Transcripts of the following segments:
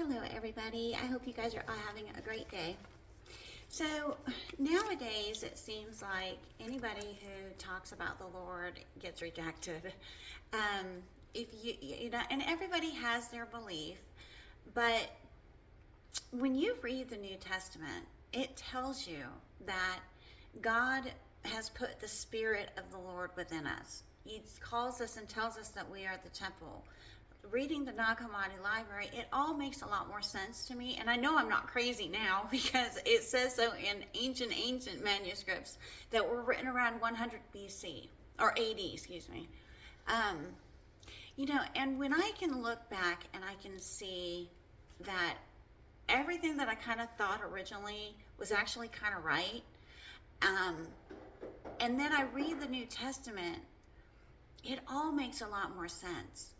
Hello, everybody. I hope you guys are all having a great day. So, nowadays it seems like anybody who talks about the Lord gets rejected. Um, if and everybody has their belief, but when you read the New Testament, it tells you that God has put the Spirit of the Lord within us. He calls us and tells us that we are the temple. Reading the Nag Hammadi library, it all makes a lot more sense to me. And I know I'm not crazy now because it says so in ancient manuscripts that were written around 100 BC or AD, excuse me. Um, and when I can look back and I can see that everything that I kind of thought originally was actually kind of right, um, and then I read the New Testament, it all makes a lot more sense.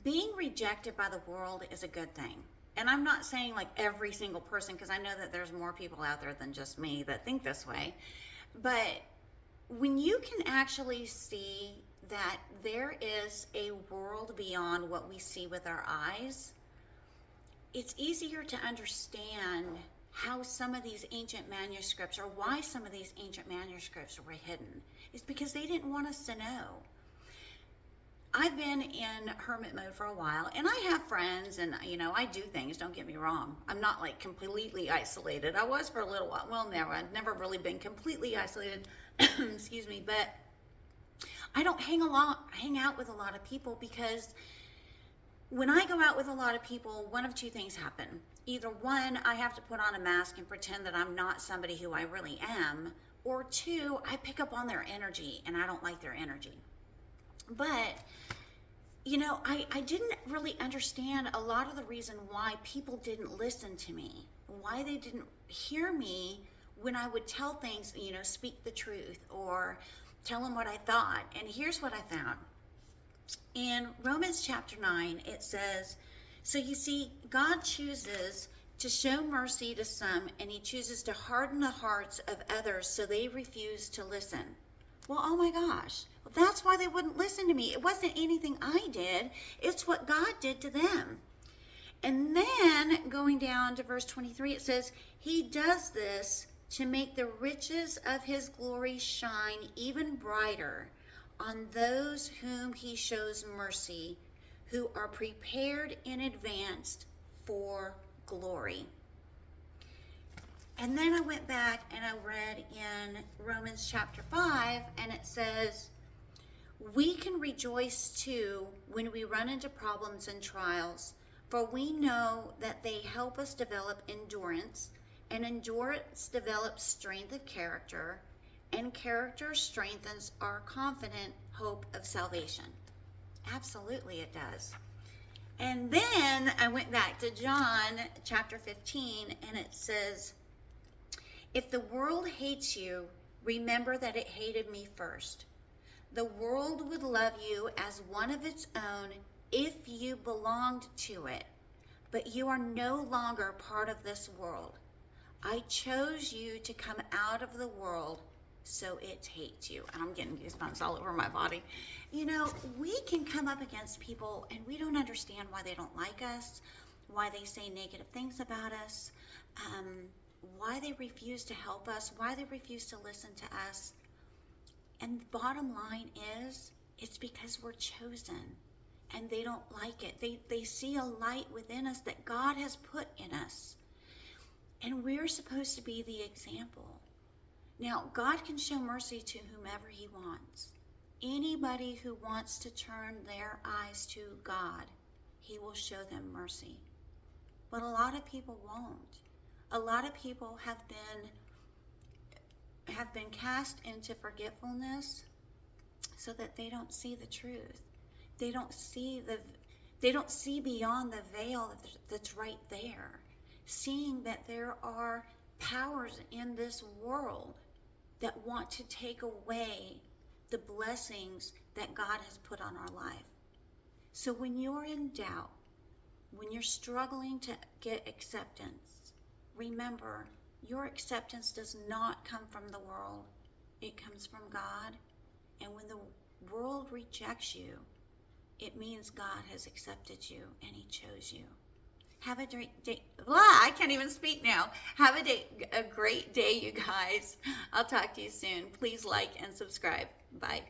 Being rejected by the world is a good thing. And I'm not saying like every single person, because I know that there's more people out there than just me that think this way. But when you can actually see that there is a world beyond what we see with our eyes, it's easier to understand how some of these ancient manuscripts, or why some of these ancient manuscripts were hidden. It's because they didn't want us to know. I've been in hermit mode for a while, and I have friends, and I do things, don't get me wrong. I'm not like completely isolated. I was for a little while. Well, I've never really been completely isolated, excuse me, but I don't hang out with a lot of people, because when I go out with a lot of people, one of two things happen. Either one, I have to put on a mask and pretend that I'm not somebody who I really am, or two, I pick up on their energy, and I don't like their energy. But, I didn't really understand a lot of the reason why people didn't listen to me, why they didn't hear me when I would tell things, speak the truth or tell them what I thought. And here's what I found. In Romans chapter 9, it says, so you see, God chooses to show mercy to some, and he chooses to harden the hearts of others so they refuse to listen. Well, oh my gosh, that's why they wouldn't listen to me. It wasn't anything I did. It's what God did to them. And then going down to verse 23, it says, he does this to make the riches of his glory shine even brighter on those whom he shows mercy, who are prepared in advance for glory. And then I went back and I read in Romans chapter 5, and it says, we can rejoice too when we run into problems and trials, for we know that they help us develop endurance, and endurance develops strength of character, and character strengthens our confident hope of salvation. Absolutely it does. And then I went back to John chapter 15, and it says, if the world hates you, remember that it hated me first. The world would love you as one of its own if you belonged to it, but you are no longer part of this world. I chose you to come out of the world, so it hates you. And I'm getting goosebumps all over my body. We can come up against people and we don't understand why they don't like us, why they say negative things about us, why they refuse to help us, why they refuse to listen to us. And the bottom line is, it's because we're chosen and they don't like it. They see a light within us that God has put in us. And we're supposed to be the example. Now, God can show mercy to whomever he wants. Anybody who wants to turn their eyes to God, he will show them mercy. But a lot of people won't. A lot of people have been cast into forgetfulness so that they don't see the truth. They don't see beyond the veil that's right there. Seeing that there are powers in this world that want to take away the blessings that God has put on our life. So when you're in doubt, when you're struggling to get acceptance, remember, your acceptance does not come from the world. It comes from God. And when the world rejects you, it means God has accepted you and he chose you. Have a great day. Blah, I can't even speak now. Have a great day, you guys. I'll talk to you soon. Please like and subscribe. Bye.